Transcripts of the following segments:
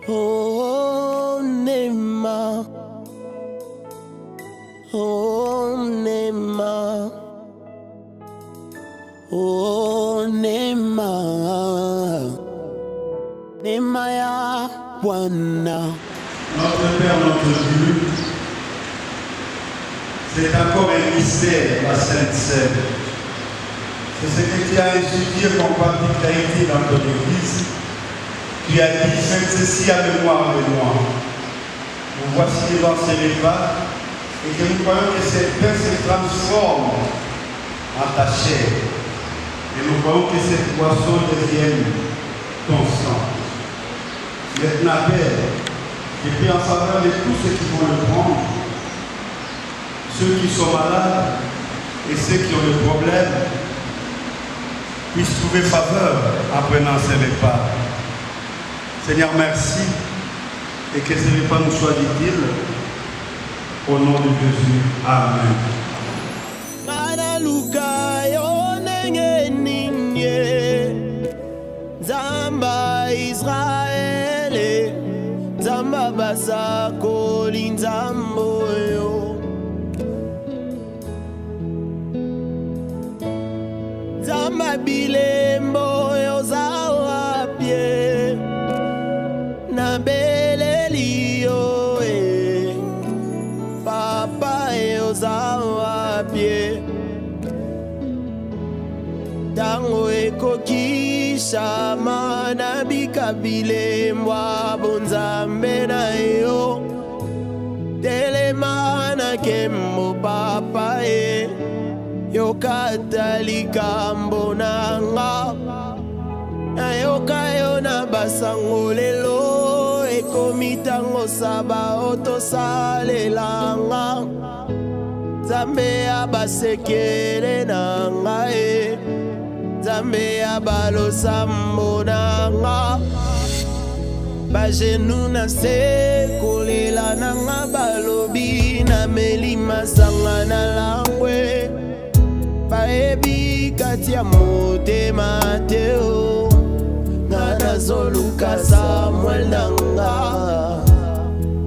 Oh, Nema. Oh, Nema. Oh, Nema. Nema ya Bwana. Notre Père, notre Dieu, c'est encore un mystère, la Sainte Seine. C'est ce que tu as étudié comme particularité dans ton Église. Tu as dit, faites ceci à mémoire de moi. Vous voici devant ces repas et que nous croyons que cette pain se transforme en ta chair. Et nous croyons que cette boisson devienne ton sang. Maintenant, Père, et puis en faveur de tous ceux qui vont le prendre, ceux qui sont malades et ceux qui ont des problèmes, puissent trouver faveur en prenant ces repas. Seigneur, merci et que ces repas nous soient utiles. Au nom de Jésus. Amen. Zamba Israel, Zamba Basako Linzamboyo, Zamba Bilembo Yozawapie, Nabelelio, Papa Yozawapie, Tango Ekokisha Manabika Bilemwa Bonzambe na yo, Telemana Kembo Papa Yokatalika Mbonanga na yokayo na basango lelo ekomitango saba otosalelanga Nzambe abasekele na ngai Nzambe abalosa mbonanga bajenu na se kolela nanga balobi na melima sanga na langwe baebi kati ya motema teo nga nazoluka Samuel nanga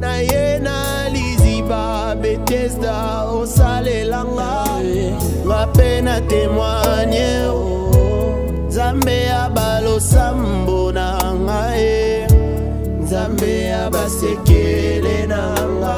na ye na liziba Bethesda osalelanga nga pe na témoigne Nzambe abalosa mbonanga Nzambe abasekele nanga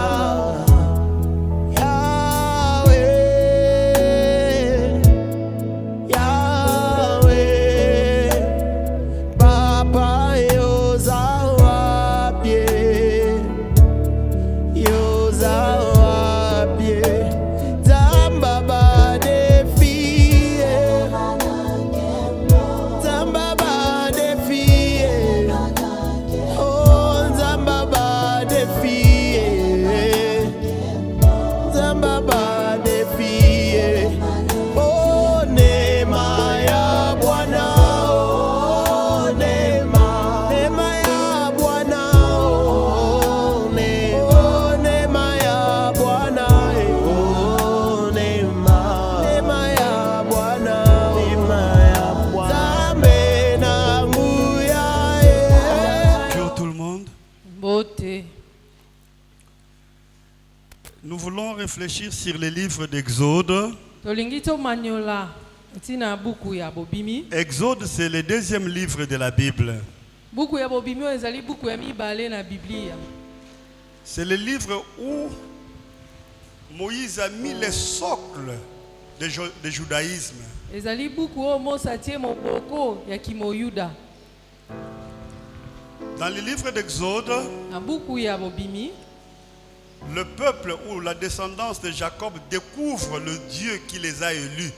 Nous voulons réfléchir sur les livres d'Exode. Exode, c'est le deuxième livre de la Bible. C'est le livre où Moïse a mis les socles du judaïsme. Dans le livre d'Exode, le peuple ou la descendance de Jacob découvre le Dieu qui les a élus,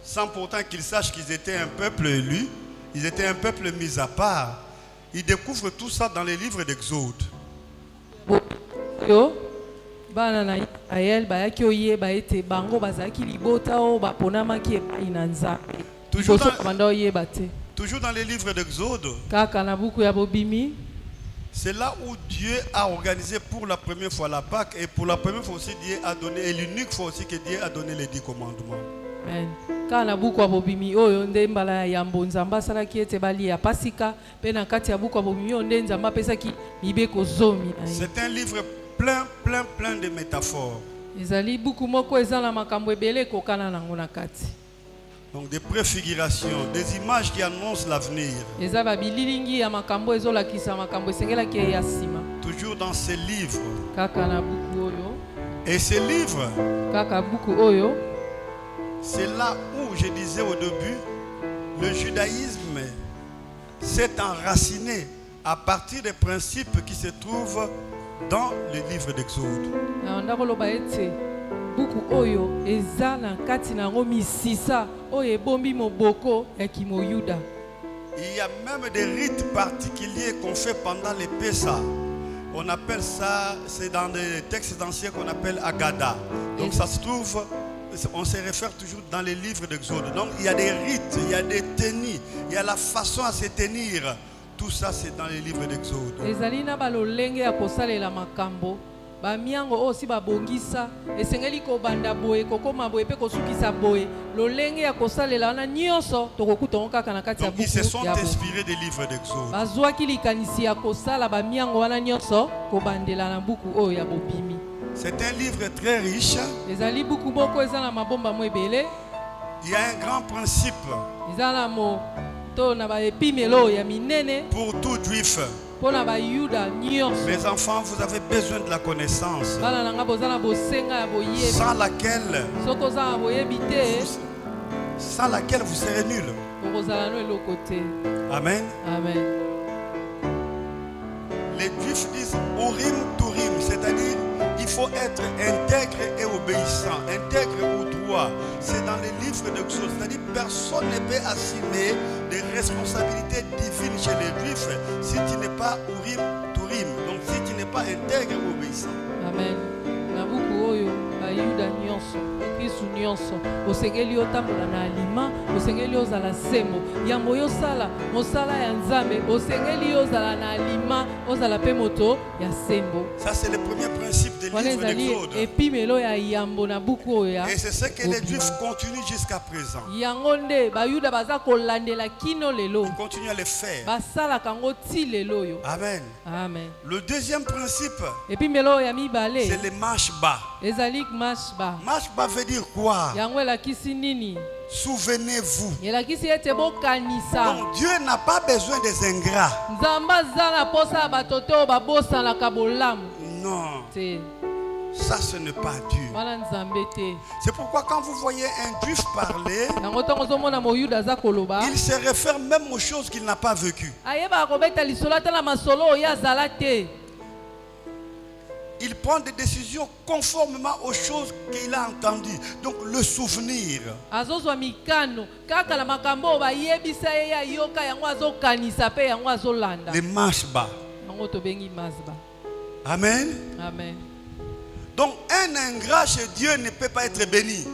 sans pourtant qu'ils sachent qu'ils étaient un peuple élu, ils étaient un peuple mis à part. Ils découvrent tout ça dans les livres d'Exode. Toujours dans les livres d'Exode, c'est là où Dieu a organisé pour la première fois la Pâque, et pour la première fois aussi Dieu a donné, et l'unique fois aussi que Dieu a donné les 10 commandements. Amen. Kana buku ya bobimi oyo nde mbala ya yambo nzamba salaki ete bali ya pasika pe na kati ya buku ya bobimi oyo nde nzamba pesaki mibeko zomi. C'est un livre plein de métaphores. Ezali buku moko eza na makambo ebele kokana nango na kati. Donc des préfigurations, des images qui annoncent l'avenir. Eza ba bililingi ya makambo ezolakisa makambo esengelaki ya sima. Toujours dans ces livres. Kaka na buku oyo. Et ces livres, kaka buku oyo, c'est là où je disais au début, le judaïsme s'est enraciné à partir des principes qui se trouvent dans le livre d'Exode. buku oyo eza na kati na ngo misisa oyo ebombi moboko ya kimoyuda. Il y a même des rites particuliers qu'on fait pendant les Pessah. On appelle ça, c'est dans des textes anciens qu'on appelle Agada. Donc ça se trouve, on se réfère toujours dans les livres d'Exode. Donc il y a des rites, il y a des tenues, il y a la façon à se tenir. Tout ça c'est dans les livres d'Exode. Ezalina balolenge ya kosalela makambo. Ba miango aussi ba bongisa esengeli ko banda boye kokoma boye pe kosukisa boye lolenge ya kosalela na nyonso tokokuta kaka na kati ya buku. Donc ils se sont inspirés des livres d'Exode. Bazwaki likanisi ya kosala ba miango wana nyonso ko bandela na buku oyo ya bobimi. C'est un livre très riche. Ezali buku boko eza na mabomba mo ebele. Il y a un grand principe. Ezala mo to na ba epimelo ya minene pour tout juif. Mes enfants, vous avez besoin de la connaissance sans laquelle vous serez nuls. Amen. Amen. Les juifs disent Urim Turim, c'est-à-dire il faut être intègre et obéissant, intègre au droit. C'est dans les livres d'Exode, c'est-à-dire personne ne peut assumer des responsabilités divines chez les juifs si tu n'es pas Urim Turim, donc si tu n'es pas intègre et obéissant. Amen. Bayuda nyonso Kristu nyonso osengeli otambola na alima osengeli ozala sembo yambo yosala mosala ya nzambe osengeli ozala na alima ozala pe moto ya sembo. Ça c'est le premier principe des livres d'Exode. Epimelo ya yambo na buku oyo. Et c'est ce que les juifs continuent jusqu'à présent. Yango nde bayuda baza kolandela kino lelo. Ils continuent à le faire. Basala kango ti lelo yo. Amen. Amen. Le deuxième principe, epimelo ya mibale, c'est le mashba. Ezalik mashba. Mashba veut dire quoi? Yango elakisi nini? Souvenez-vous. Elakisi ete bokanisa. Donc Dieu n'a pas besoin des ingrats. Nzamba zana posa batoto babosa na kabolamu. Non. Ça ce n'est pas Dieu. C'est pourquoi quand vous voyez un juif parler, il se réfère même aux choses qu'il n'a pas vécues. Il prend des décisions conformément aux choses qu'il a entendues. Donc le souvenir. Le mashba. Amen. Amen. Donc un ingrat chez Dieu ne peut pas être béni.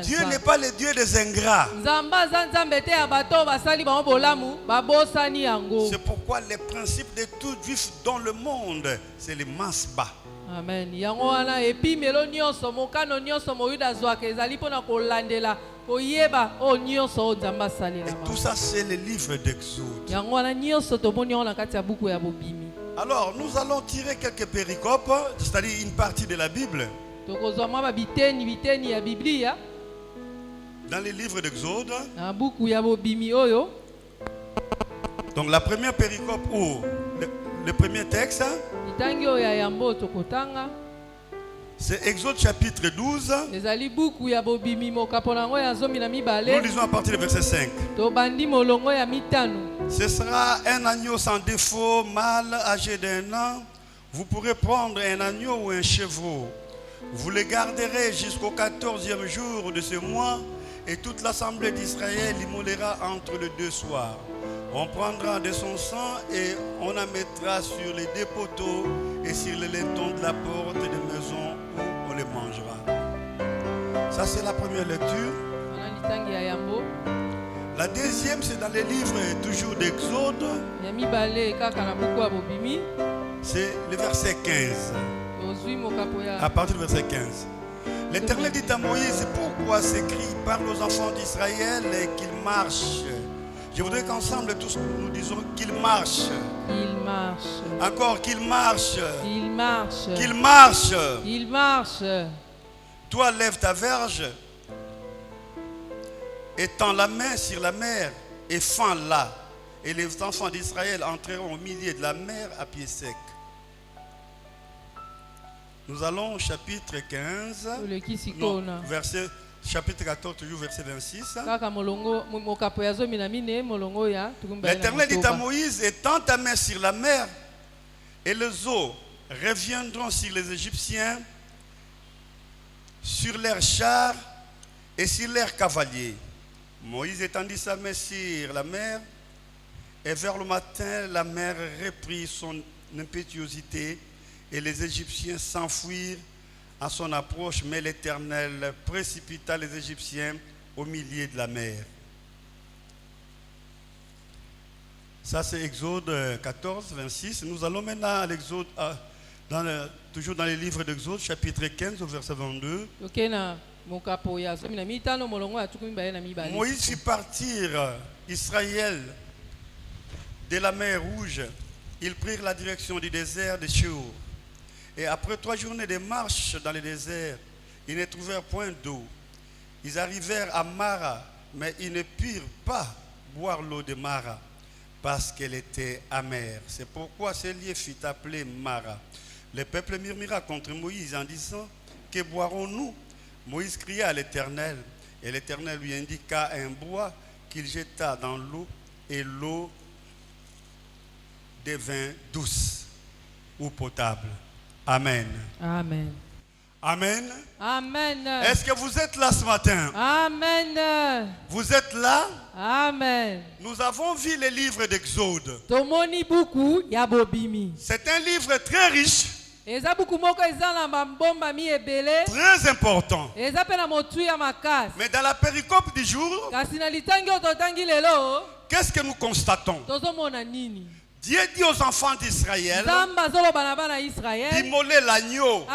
Dieu n'est pas le Dieu des ingrats. C'est pourquoi les principes de tout juif dans le monde, c'est le masba. Amen. Et tout ça, c'est le livre d'Exode. Alors, nous allons tirer quelques péricopes, c'est-à-dire une partie de la Bible. Dans les livres d'Exode. Donc, la première péricope ou le premier texte, c'est Exode chapitre 12. Nous lisons à partir du verset 5. Ce sera un agneau sans défaut, mâle, âgé d'1 an. Vous pourrez prendre un agneau ou un chevreau. Vous le garderez jusqu'au 14e jour de ce mois, et toute l'assemblée d'Israël l'immolera entre les 2 soirs. On prendra de son sang et on en mettra sur les 2 poteaux et sur les lintons de la porte de maison où on les mangera. Ça c'est la première lecture. La deuxième c'est dans les livres toujours d'Exode. C'est le verset 15. À partir du verset 15. L'Éternel dit à Moïse, pourquoi s'écrit, parle aux enfants d'Israël et qu'ils marchent. Je voudrais qu'ensemble tous nous disons qu'ils marchent. Il marche. Encore qu'ils marchent. Il marche. Qu'ils marchent. Il marche. Toi, lève ta verge, étends la main sur la mer et fends-la. Et les enfants d'Israël entreront au milieu de la mer à pied sec. Nous allons au chapitre 15, non, verset, chapitre 14, toujours verset 26. L'Éternel dit à Moïse, étends ta main sur la mer et les eaux reviendront sur les Égyptiens, sur leurs chars et sur leurs cavaliers. Moïse étendit sa main sur la mer et vers le matin, la mer reprit son impétuosité et les Égyptiens s'enfuirent à son approche, mais l'Éternel précipita les Égyptiens au milieu de la mer. Ça c'est Exode 14, 26. Nous allons maintenant à l'Exode, toujours dans les livres d'Exode, chapitre 15, au verset 22. Moïse fit partir Israël de la mer Rouge. Ils prirent la direction du désert de Shur. Et après 3 journées de marche dans le désert, ils ne trouvèrent point d'eau. Ils arrivèrent à Mara, mais ils ne purent pas boire l'eau de Mara, parce qu'elle était amère. C'est pourquoi ce lieu fut appelé Mara. Le peuple murmura contre Moïse en disant, que boirons-nous? Moïse cria à l'Éternel, et l'Éternel lui indiqua un bois qu'il jeta dans l'eau, et l'eau devint douce ou potable. Amen. Amen. Amen. Amen. Est-ce que vous êtes là ce matin? Amen. Vous êtes là? Amen. Nous avons vu les livres d'Exode. C'est un livre très riche, très important. Mais dans la péricope du jour, qu'est-ce que nous constatons? Dieu dit aux enfants d'Israël d'immoler l'agneau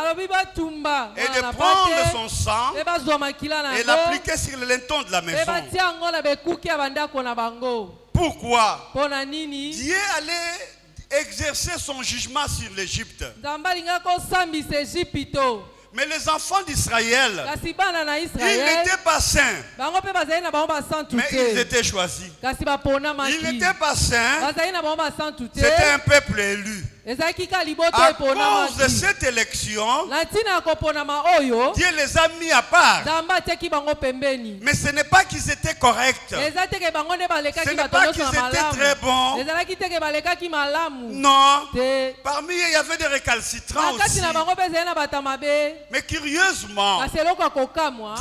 et de prendre son sang et l'appliquer sur le linteau de la maison. Pourquoi? Dieu allait exercer son jugement sur l'Égypte. Mais les enfants d'Israël, ils n'étaient pas saints, mais ils étaient choisis. Ils n'étaient pas saints, c'était un peuple élu. À cause de cette élection, Dieu les a mis à part. Mais ce n'est pas qu'ils étaient corrects. Ce n'est pas qu'ils étaient très bons. Non. Parmi eux, il y avait des récalcitrants aussi. Mais curieusement,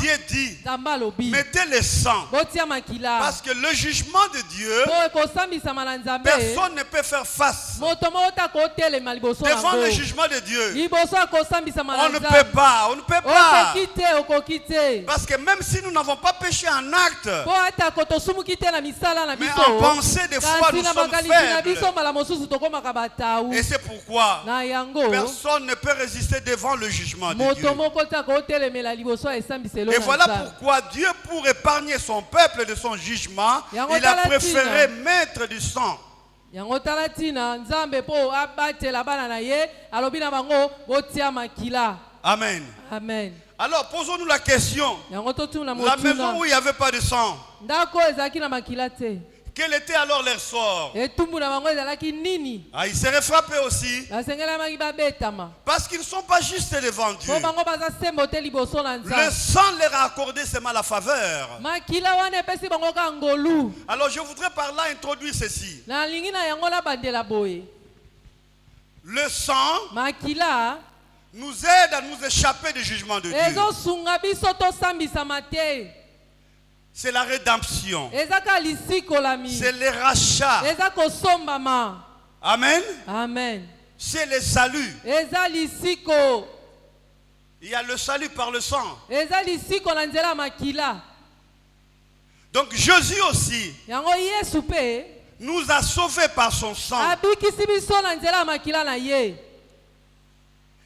Dieu dit, mettez le sang. Parce que le jugement de Dieu, personne ne peut faire face devant le jugement de Dieu. On ne peut pas, on ne peut pas. Parce que même si nous n'avons pas péché en acte, mais en pensée des fois nous sommes faibles. Et c'est pourquoi personne ne peut résister devant le jugement de Dieu. Et voilà pourquoi Dieu, pour épargner son peuple de son jugement, il a préféré mettre du sang. Amen. Amen. Alors posons-nous la question. La maison où il n'y avait pas de sang, quel était alors leur sort? Ils seraient frappés aussi. Parce qu'ils ne sont pas justes devant Dieu. Le sang leur a accordé seulement la faveur. Alors je voudrais par là introduire ceci. Le sang nous aide à nous échapper du jugement de Dieu. C'est la rédemption. C'est le rachat. Amen. Amen. C'est le salut. Il y a le salut par le sang. Donc Jésus aussi nous a sauvés par son sang.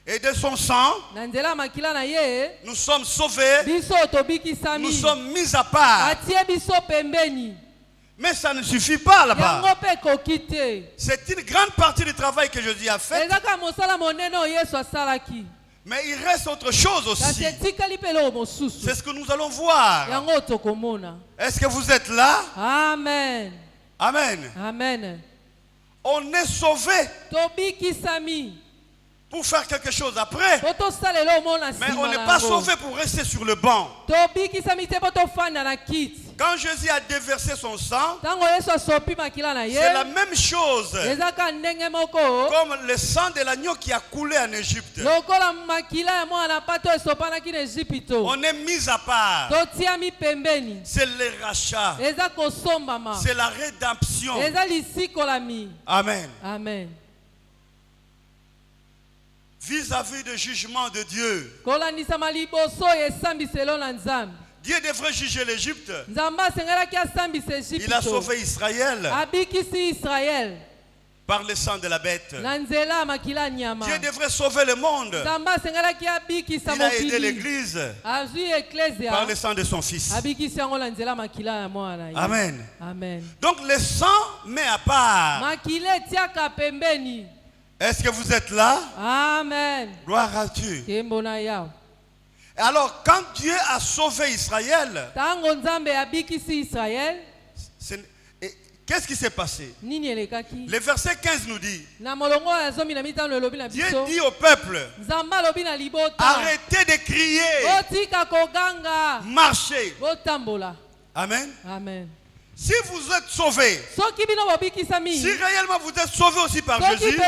Et de son sang, na nzela makila na ye nous sommes sauvés, biso tobikisami nous sommes mis à part. atie biso pembeni Mais ça ne suffit pas là-bas. yango mpe ekoki te C'est une grande partie du travail que Jésus a fait. ezaka mosala monene oyo yesu asalaki Mais il reste autre chose kasi aussi. etikali mpe eloko mosusu C'est ce que nous allons voir. yango tokomona. Est-ce que vous êtes là? Amen. Amen. Amen. On est sauvé Tobikisami. pour faire quelque chose après. Mais on n'est pas sauvé pour rester sur le banc. Quand Jésus a déversé son sang, c'est la même chose comme le sang de l'agneau qui a coulé en Égypte. On est mis à part. C'est le rachat. C'est la rédemption. Amen. Amen. Vis-à-vis du jugement de Dieu, Dieu devrait juger l'Égypte. Il a sauvé Israël par le sang de la bête. Dieu devrait sauver le monde. Il a aidé l'Église par le sang de son Fils. Amen. Donc le sang met à part. Est-ce que vous êtes là? Amen. Gloire à Dieu. Alors, quand Dieu a sauvé Israël, qu'est-ce qui s'est passé? Le verset 15 nous dit, Dieu dit au peuple, arrêtez de crier, marchez. Amen. Amen. Si vous êtes sauvés, si réellement vous êtes sauvés aussi par Jésus,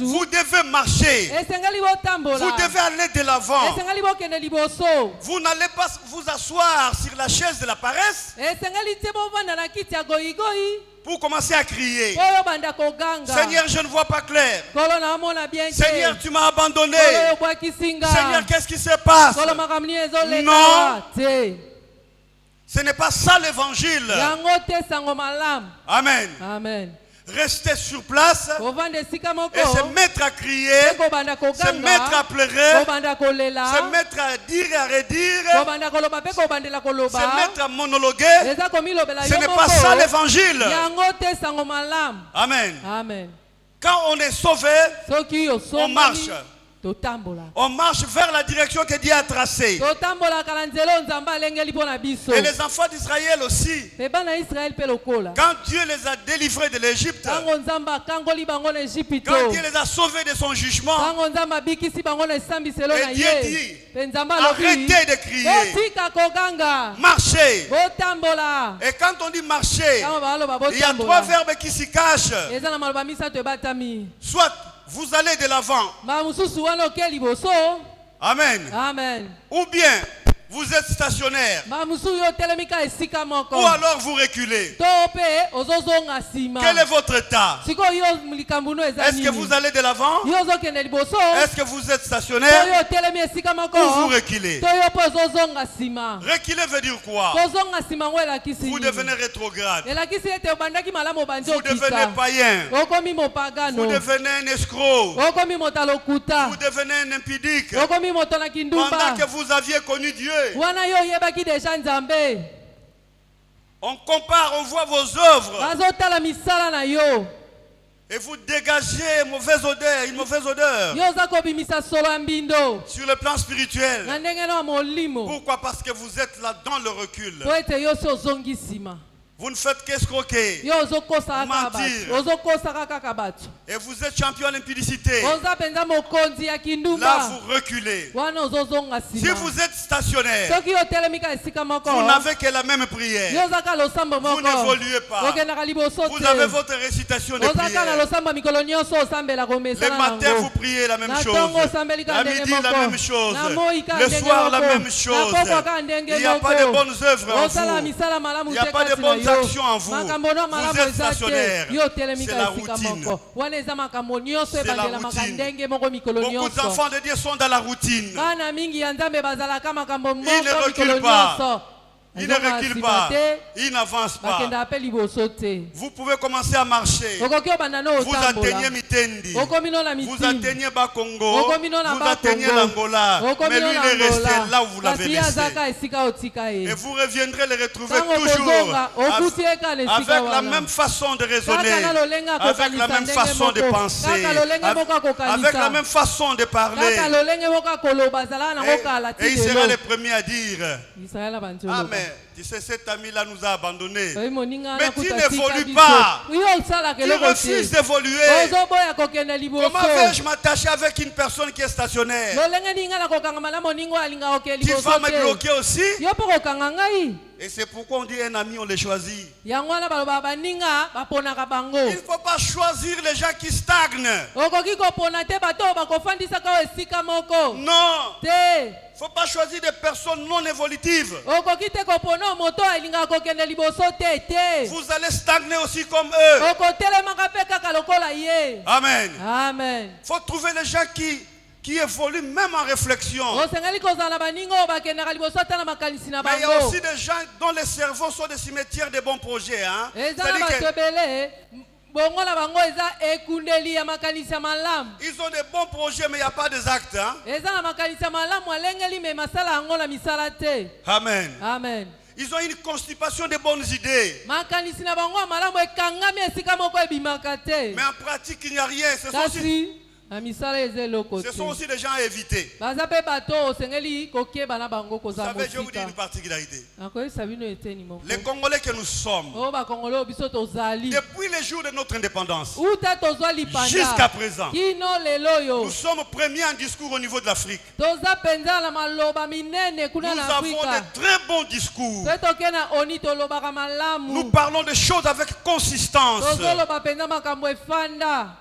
vous devez marcher, vous devez aller de l'avant. Vous n'allez pas vous asseoir sur la chaise de la paresse pour commencer à crier, Seigneur, je ne vois pas clair, Seigneur, tu m'as abandonné, Seigneur, qu'est-ce qui se passe? Non. Ce n'est pas ça l'évangile. Amen. Amen. Rester sur place et se mettre à crier, se mettre à pleurer, se mettre à dire et à redire, se mettre à monologuer. Ce n'est pas ça l'évangile. Amen. Amen. Quand on est sauvé, on marche. On marche vers la direction que Dieu a tracée. Et les enfants d'Israël aussi, quand Dieu les a délivrés de l'Égypte, quand Dieu les a sauvés de son jugement, et Dieu dit, arrêtez de crier, marchez. Et quand on dit marcher, il y a trois verbes qui s'y cachent. Soit vous allez de l'avant. Amen. Amen. Ou bien vous êtes stationnaire. Ou alors vous reculez. Quel est votre état? Est-ce que vous allez de l'avant? Est-ce que vous êtes stationnaire? Ou vous reculez? Reculer veut dire quoi? Vous devenez rétrograde. Vous devenez païen. Vous devenez un escroc. Vous devenez un impudique. Pendant que vous aviez connu Dieu. On compare, on voit vos œuvres. Et vous dégagez une mauvaise odeur. Sur le plan spirituel. Pourquoi? Parce que vous êtes là dans le recul. Vous ne faites qu'escroquer, mentir. Et vous êtes champion d'impudicité. Là, vous reculez. Si vous êtes stationnaire, vous n'avez que la même prière. Vous n'évoluez pas. Vous avez votre récitation de prière. Le matin, vous priez la même chose. À midi, la même chose. Le soir, la même chose. Il n'y a pas de bonnes œuvres en vous. Il n'y a pas de bonnes actions en vous. Vous êtes stationnaire. C'est la routine. C'est la routine. Beaucoup d'enfants de Dieu sont dans la routine. Ils ne reculent pas. Il ne recule pas. Il n'avance pas. Vous pouvez commencer à marcher. Vous atteignez Mitendi. Vous atteignez Bakongo. Vous atteignez l'Angola. Mais lui, il est resté là où vous l'avez laissé. Et vous reviendrez le retrouver toujours avec la même façon de raisonner, avec la même façon de penser, avec la même façon de parler. Et il sera le premier à dire: ah mais tu sais, cet ami-là nous a abandonnés. Mais tu n'évolues pas. Tu refuses d'évoluer. Comment vais-je m'attacher avec une personne qui est stationnaire? Tu vas me bloquer aussi. Et c'est pourquoi on dit un ami, on les choisit. Il ne faut pas choisir les gens qui stagnent. Non. Il ne faut pas choisir des personnes non évolutives. Vous allez stagner aussi comme eux. Amen. Amen. Il faut trouver les gens qui évoluent même en réflexion. Mais il y a aussi des gens dont les cerveaux sont des cimetières de bons projets. Hein? C'est-à-dire ils ont des bons projets, mais il n'y a pas des actes. Hein? Amen. Amen. Ils ont une constipation de bonnes idées. Mais en pratique, il n'y a rien. Ce sont aussi des gens à éviter. Vous savez, je vous dis une particularité. Les Congolais que nous sommes, depuis le jour de notre indépendance jusqu'à présent, nous sommes premiers en discours au niveau de l'Afrique. Nous avons de très bons discours. Nous parlons des choses avec consistance.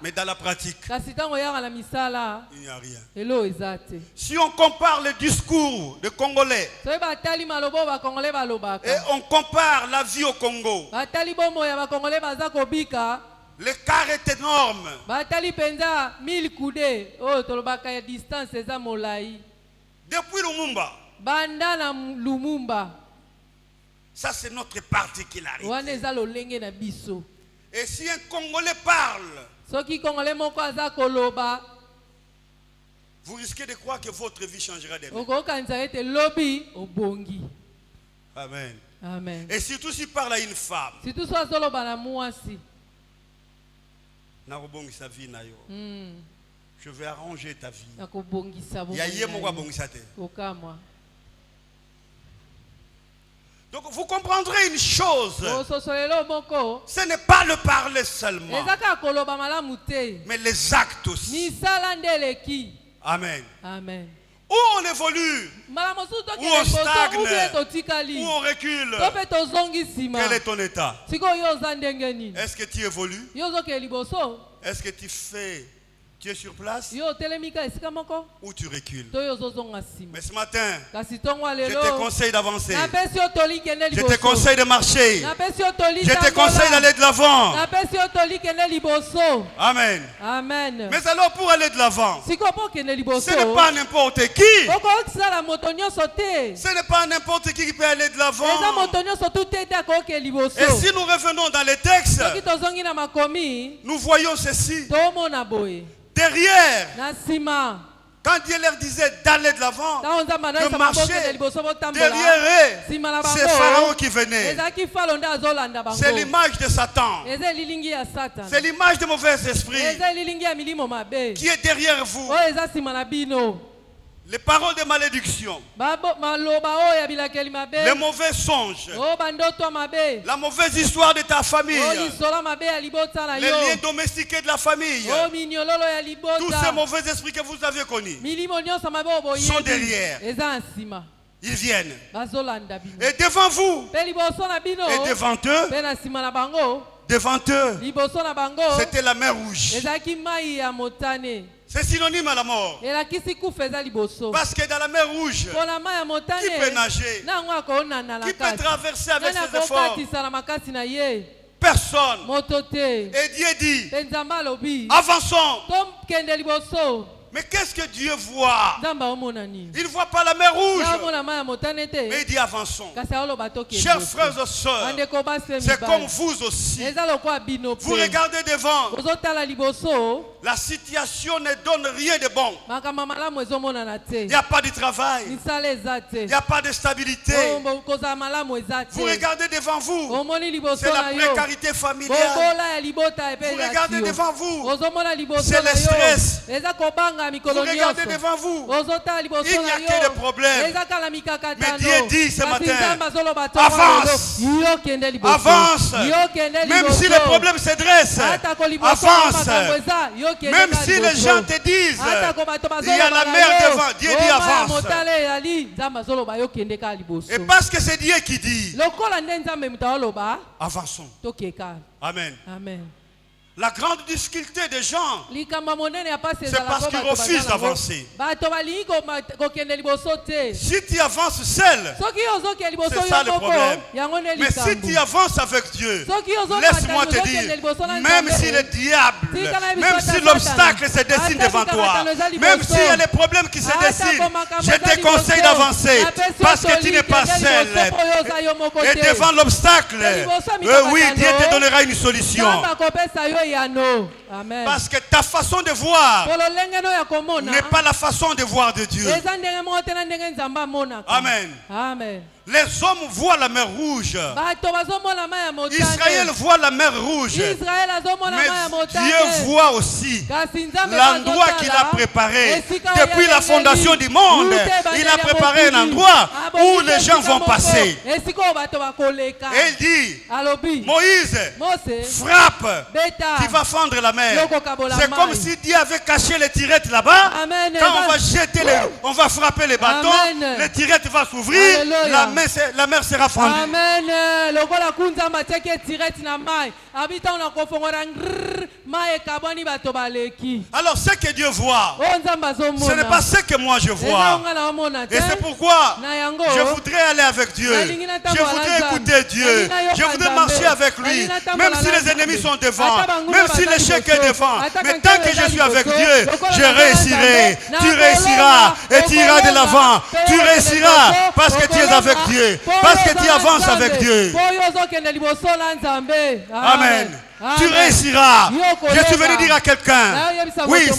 Mais dans la pratique, il n'y a rien. Si on compare le discours des Congolais et on compare la vie au Congo, l'écart est énorme. Depuis Lumumba, ça c'est notre particularité. Et si un Congolais parle, vous risquez de croire que votre vie changera demain. Amen. Amen. Et surtout s'il parle à une femme, je vais arranger ta vie. Donc vous comprendrez une chose. Ce n'est pas le parler seulement, mais les actes aussi. Amen. Amen. Où on évolue, où on stagne, où on recule. Quel est ton état? Est-ce que tu évolues? Est-ce que tu es sur place ou tu recules? Mais ce matin, je te conseille d'avancer. Je te conseille de marcher. Je te conseille d'aller de l'avant. Amen. Amen. Mais alors pour aller de l'avant, ce n'est pas n'importe qui. Ce n'est pas n'importe qui peut aller de l'avant. Et si nous revenons dans les textes, nous voyons ceci. Derrière, quand Dieu leur disait d'aller de l'avant, de marcher, derrière eux, c'est Pharaon qui venait. C'est l'image de Satan. C'est l'image de mauvais esprits qui est derrière vous. Les paroles de malédiction, les mauvais songes, la mauvaise histoire de ta famille, les liens domestiqués de la famille, tous ces mauvais esprits que vous avez connus sont derrière. Ils viennent. Et devant vous, et devant eux, c'était la mer rouge. C'est synonyme à la mort. Parce que dans la mer rouge, qui peut nager? Qui peut traverser avec ses efforts? Personne. Et Dieu dit, avançons. Mais qu'est-ce que Dieu voit? nzambe aomona nini? Il ne voit pas la mer rouge. aomona mai ya motane te, Mais il dit avançons. kasi aoloba tokende. Chers frères et sœurs, bandeko basi pe c'est comme mibali, vous aussi. eza lokola bino Vous pe. regardez devant. ozotala liboso, La situation ne donne rien de bon. makambo malamu ezomonana te, Il n'y a pas de travail. misala eza te, Il n'y a pas de stabilité. kozala malamu eza Vous te. regardez devant vous. omoni liboso C'est la na yo, précarité familiale. bobola ya libota epe Vous regardez devant vous. ozomona liboso C'est na le yo, stress. eza kobanga Vous mikolo regardez nyonso. devant vous. ozotala liboso Il n'y a na que yo, des problèmes. eza kala mikakatano. Mais Dieu dit ce Kasi matin, nzambe azoloba to avance. lelo, yo kende liboso. Avance. Yo kende liboso. Même si les problèmes se dressent, Ata ko liboso na avance. makambo eza, yo kende Même ka si les liboso. gens te disent, Ata ko bato il y a la bazoloba mer na yo, devant, Dieu dit oma ya avance. motale ezali, nzambe azoloba yo kende ka liboso. Et parce que c'est Dieu qui dit, lokola nde nzambe moto aoloba, avançons. tokeka. Amen. Amen. La grande difficulté des gens, likambo monene ya pasi c'est ezala parce po qu'ils bato refusent bazala ngo. d'avancer. bato balingi kokende liboso te. Si tu avances seul, soki ozokende liboso c'est ça yo le moko, problème. yango nde Mais si likambo. tu avances avec Dieu, soki laisse-moi te dire, même si le diable, même si l'obstacle se dessine devant toi, même s'il y a les problèmes qui se dessinent, je te conseille d'avancer parce que tu n'es pas seul. Et devant l'obstacle, oui, Dieu te donnera une solution. nzambe akopesa yo yano. Amen. Parce que ta façon de voir polo lenge no ya komona n'est pas la façon de voir de Dieu. eza ndenge moko te na ndenge nzambe amonaka. Amen. Amen. Les hommes voient la mer rouge. bato bazomona mai ya motane. Israël voit la mer rouge. Israël azomona mai ya Mais motane. Dieu voit aussi kasi nzambe l'endroit bazotala, qu'il a préparé. esika Depuis oyo la ayangeli, fondation du monde, lute il bandeli a ya préparé un mokili. endroit où Abongi les gens esika vont moko, passer. esika oyo bato bakoleka. Et il dit, alobi Moïse, mose frappe, beta tu vas fendre la mer. Yoko kabola C'est mai. comme si Dieu avait caché les tirettes là-bas. Amen. Quand on va jeter on va frapper les bâtons, Amen. les tirettes vont s'ouvrir, Alléluia. la mer sera fendue. amen. lokola kunzamba tiaki etireti na mai abita ona kofongola ngrrr, mai ekabwani bato baleki. Alors ce que Dieu voit, oyo nzambe azomona ce n'est pas ce que moi je eza vois. nga na omona te. Et c'est pourquoi na yango je voudrais aller avec Dieu. Je voudrais écouter Dieu. Je voudrais marcher avec lui. Même si les ennemis sont devant, même si l'échec est devant. Mais tant que je suis avec Dieu, je réussirai. Tu réussiras et tu iras de l'avant. Tu réussiras parce que tu es avec Dieu. Parce que tu avances avec Dieu. Amen. Tu réussiras. Je suis venu dire à quelqu'un, oui,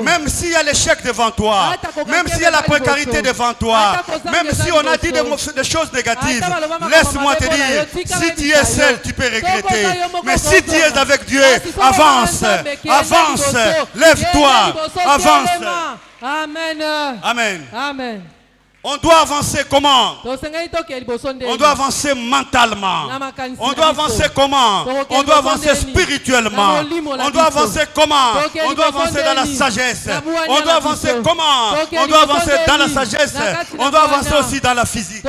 même s'il y a l'échec devant toi, même s'il y a la précarité devant toi, même si on a dit des choses négatives, laisse-moi te dire, si tu es seul, tu peux regretter. Mais si tu es avec Dieu, avance, avance, lève-toi, avance. Amen. Amen. Amen. On doit avancer comment? On doit avancer mentalement. On doit avancer comment? On doit avancer spirituellement. On doit avancer comment? On doit avancer dans la sagesse. On doit avancer comment? On doit avancer dans la sagesse. On doit avancer aussi dans la physique.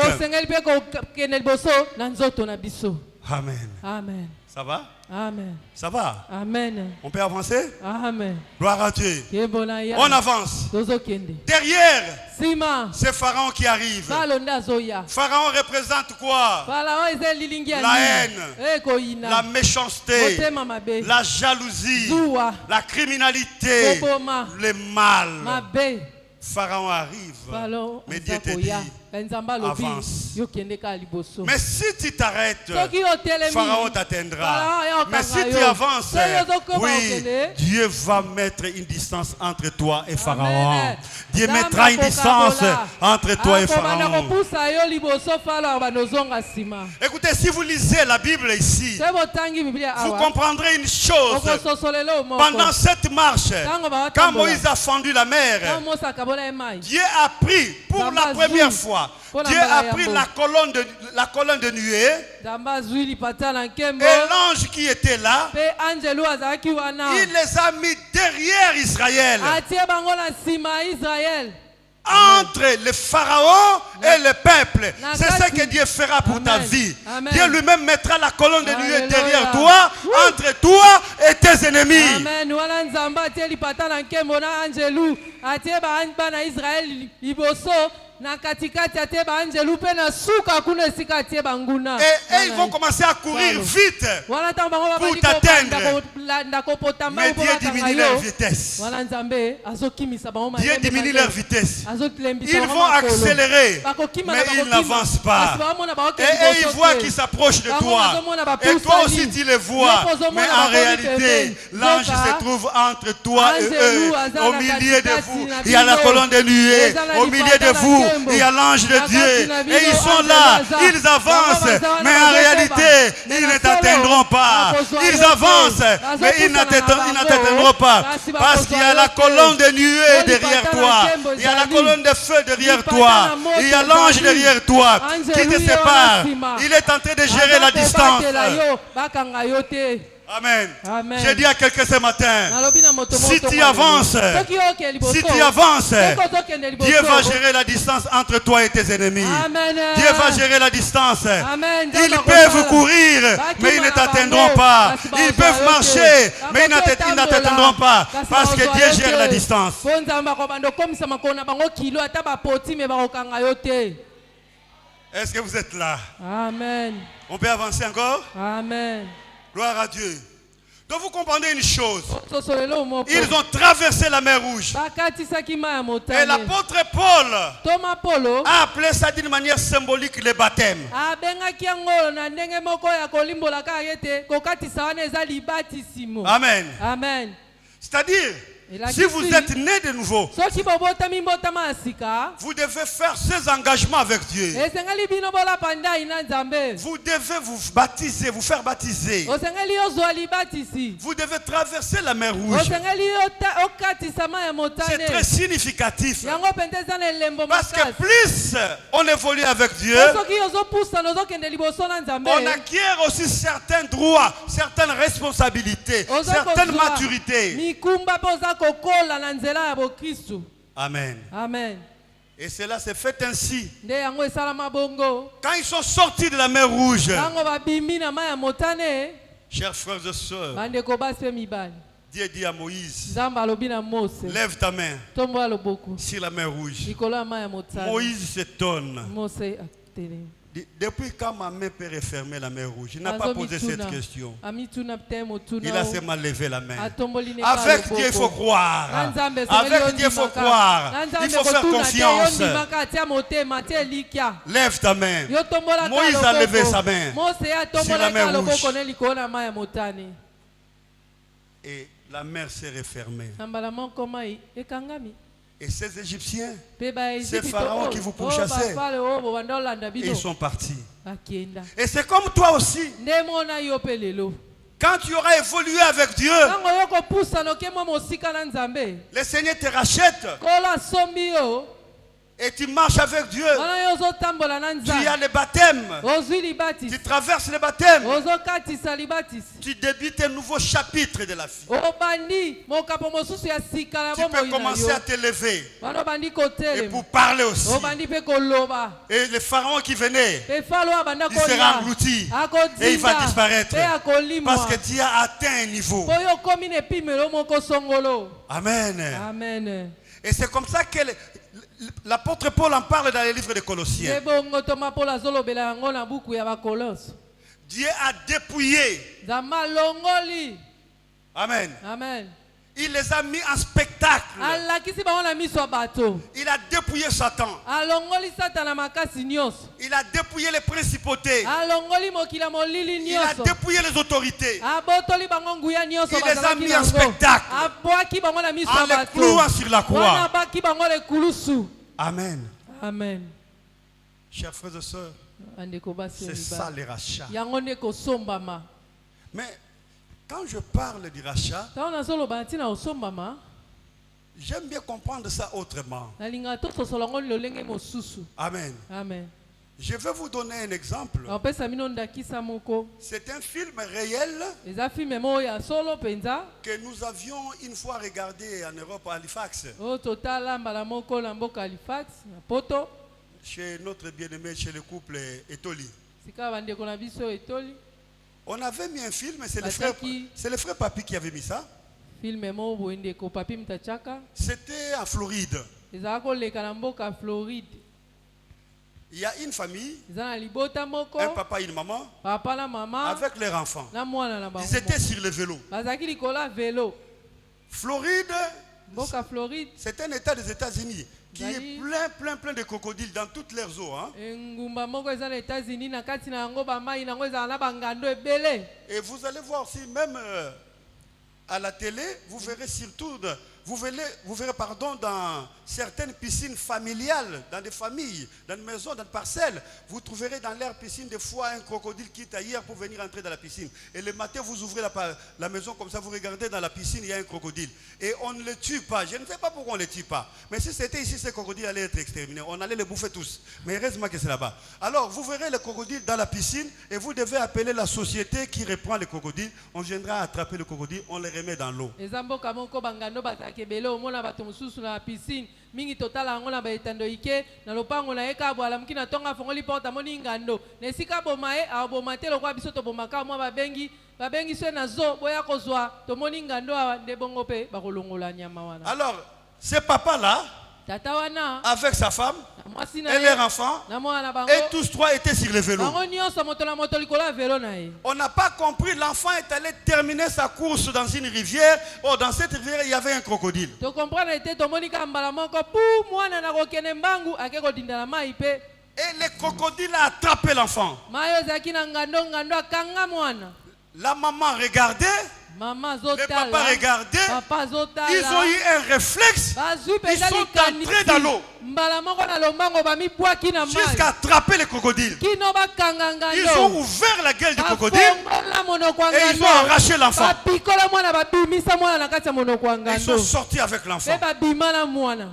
Amen. Amen. Ça va? Amen. Ça va? Amen. On peut avancer? Amen. Gloire à Dieu. On avance. Derrière, c'est Pharaon qui arrive. Pharaon représente quoi? La haine, la méchanceté, la jalousie, la criminalité, le mal. Pharaon arrive. Mais Dieu te dit, avance. Mais si tu t'arrêtes, Pharaon t'atteindra. Mais si tu avances, oui, Dieu va mettre une distance entre toi et Pharaon. Dieu mettra une distance entre toi et Pharaon. Écoutez, si vous lisez la Bible ici, vous comprendrez une chose. Pendant cette marche, quand Moïse a fendu la mer, Dieu a pris pour la première fois, Dieu a pris la colonne de nuée et l'ange qui était là, il les a mis derrière Israël. Entre le pharaon et le peuple. C'est ce que Dieu fera pour ta vie. Dieu lui-même mettra la colonne de nuée derrière toi, entre toi et tes ennemis. Amen. na katikati atie banjelu pe na suka kuna esika atie banguna. Et ils vont commencer à courir vite Voilà ntango bango pour babandi t'atteindre. kolanda kopotamba Mais mpo Dieu bakanga diminue yo. leur vitesse. Voilà nzambe azokimisa bango Dieu diminue leur vitesse. azolembisa Ils bango vont makolo. accélérer, Bakokima mais na ils bakokima. n'avancent pas. Kasi bamona bakokende Et ils liboso voient te. qu'ils s'approchent de Bango toi. bazomona Et bapusa toi aussi li. tu les vois. Yoko ozomona Mais en bakoli réalité, pembeni. l'ange Zoka, se trouve entre toi et Angelou eux. aza Au na milieu de katikati vous, na il y a la bino. colonne de nuée. Eza na Au milieu lipata de na vous, nkembo. il y a l'ange de Na kati Dieu. na bino, Et ils sont Angelou là, aza. ils avancent. Bango baza wana Mais en bazokoba. réalité, Mais ils na ne solo, t'atteindront pas. bakozwa Ils yo te. avancent, mais ils Bazopusana na n'atteindront bango. pas. Kasi Parce qu'il y a bakozwa la yo te. colonne de nuée Yo derrière lipata na toi. nkembo Il y a la ezali. colonne de feu derrière Lipata toi. na moto Il y a l'ange ezali. derrière toi qui te Angelou yo sépare. wana nsima. Il est en train de gérer la Aza distance. kobatela yo, bakanga yo te. Amen. Amen. J'ai dit à quelqu'un ce matin, Nalobi na moto si moto tu mwana avances, lelo. Soki oke liboso, si tu avances, soki ozokende liboso, Dieu va gérer la distance entre toi et tes ennemis. Amen. Dieu va gérer la distance. Amen. Ils Nzambe peuvent akosala. courir, mais ils ne t'atteindront pas. Ils peuvent marcher, mais ils ne t'atteindront pas. Parce que Dieu gère la distance. Po nzambe akobanda okomisa makolo na bango kilo ata bapoti me bakokanga yo te. Est-ce que vous êtes là? Amen. On peut avancer encore? Amen. Gloire à Dieu. Donc vous comprenez une chose. Tosolelo moko. Ils ont traversé la mer Rouge. Bakatisaki mai ya Et motane. l'apôtre Paul Toma Polo a appelé ça d'une manière symbolique le baptême. abengaki yango na ndenge moko ya kolimbola kaka ete kokatisa wana eza libatisimo. Amen. Amen. C'est-à-dire, si vous êtes né de nouveau, soki bobotami mbotama ya sika vous devez faire ces engagements avec Dieu. esengeli bino bolapa ndai na nzambe. Vous devez vous baptiser, vous faire baptiser. Osengeli ozwa libatisi. Vous devez traverser la mer Rouge. Osengeli okatisa mai ya C'est motane. très significatif. Yango mpenza eza na elembo Parce que makasi. plus on évolue avec Dieu, soki ozopusana ozokende liboso na nzambe on acquiert aussi certains droits, certaines responsabilités, certaines maturités. mikumba mpe oza kokola na nzela ya bokristu. Amen. Amen. Et cela s'est fait ainsi. Nde yango esalama bongo. Quand ils sont sortis de la mer Rouge, Ntango babimi na mai ya motane, chers frères et sœurs, bandeko basi mpe mibali, Dieu dit à Moïse, nzambe alobi na Mose, lève ta main tombola loboko sur la mer Rouge. likolo ya mai ya motane. Moïse s'étonne. Mose atelemi. Depuis quand ma main peut refermer la mer Rouge? Il n'a pas posé cette question. Amituna mpe motuna. Il a seulement levé la main. Atomboli ne Avec pas Dieu, il faut croire. Na nzambe Avec Dieu, il faut croire. Il faut faire confiance. Lève ta main. Moïse a levé sa main sur la mer Rouge. Et la mer s'est refermée. Et ces Égyptiens, ces pharaons qui vous pourchassaient, ils sont partis. Et c'est comme toi aussi. Quand tu auras évolué avec Dieu, le Seigneur te rachète et tu marches avec Dieu. Tu as le baptême. Tu traverses le baptême. Tu débutes un nouveau chapitre de la vie. Tu peux commencer à t'élever et pour parler aussi. Et le pharaon qui venait, il sera englouti et il va disparaître parce que tu as atteint un niveau. Amen. Amen. Et c'est comme ça que l'apôtre Paul en parle dans les livres de Colossiens. Dieu a dépouillé. Amen. Amen. Il les a mis en spectacle. Il a dépouillé Satan. Il a dépouillé les principautés. Il a dépouillé les autorités. Il les a mis en spectacle. En les clouant sur la croix. Amen. Amen. Chers frères et sœurs, c'est ça les rachats. Mais quand je parle du rachat, j'aime bien comprendre ça autrement. Amen. Amen. Je vais vous donner un exemple. C'est un film réel que nous avions une fois regardé en Europe à Halifax. Chez notre bien-aimé, chez le couple Etoli. On avait mis un film, c'est le frère Papi qui avait mis ça. C'était en Floride. Il y a une famille, eza na libota moko un papa et une maman, papa na mama avec leurs enfants. na mwana na bango Ils étaient sur le vélo. bazalaki likolo ya velo. Floride, Mboka Floride c'est un état des États-Unis qui Dali. est plein de crocodiles dans toutes leurs eaux. Hein. engumba moko eza na États-Unis na kati na yango bamai nango ezala na bangando ebele. Et vous allez voir aussi, même à la télé, vous verrez surtout, vous verrez dans certaines piscines familiales, dans des familles, dans des maisons, dans des parcelles, vous trouverez dans leur piscine des fois un crocodile qui est ailleurs pour venir entrer dans la piscine. Et le matin, vous ouvrez la maison comme ça, vous regardez dans la piscine, il y a un crocodile. Et on ne le tue pas. Je ne sais pas pourquoi on ne le tue pas. Mais si c'était ici, ce crocodile allait être exterminé. On allait les bouffer tous. Mais heureusement que c'est là-bas. Alors, vous verrez le crocodile dans la piscine et vous devez appeler la société qui reprend les crocodiles. On viendra attraper le crocodile, on les remet dans l'eau. Eza mboka moko bangando bazalaki ebele omona bato mosusu na piscine mingi totala yango na baetando ike na lopango na ye ka bwala moki na ntongo afongoli porte amoni ngando na esika boma ye aboma te lokola biso tobomaka mwa babengi so na zo boya kozwa tomoni ngando awa nde bongo mpe bakolongola nyama wana. Alors, ce papa-là, tata wana avec sa femme mwasi et na ye leurs enfants, na mwana na bango et tous trois étaient sur le vélo. bango nyonso moto na moto likolo ya velo na ye. On n'a pas compris, l'enfant est allé terminer sa course dans une rivière. Oh, dans cette rivière, il y avait un crocodile. To comprendre ete tomoni ka mbala moko pu mwana na kokende mbangu ake kodinda na mai pe. Et le crocodile a attrapé l'enfant. Mai ozalaki na ngando akanga mwana. La maman regardait, Maman le zotala. papa regardait. Papa zotala. Ils ont eu un réflexe. Ils sont entrés dans l'eau mbala moko na lombango bami bwaki na mai. jusqu'à attraper le crocodile. Kino bakanga ngando. Ils ont ouvert la gueule du crocodile et ils ont arraché l'enfant. Bapikola mwana babimisa mwana na kati ya monoko wa ngando. Ils sont sortis avec l'enfant. Pe babima na mwana.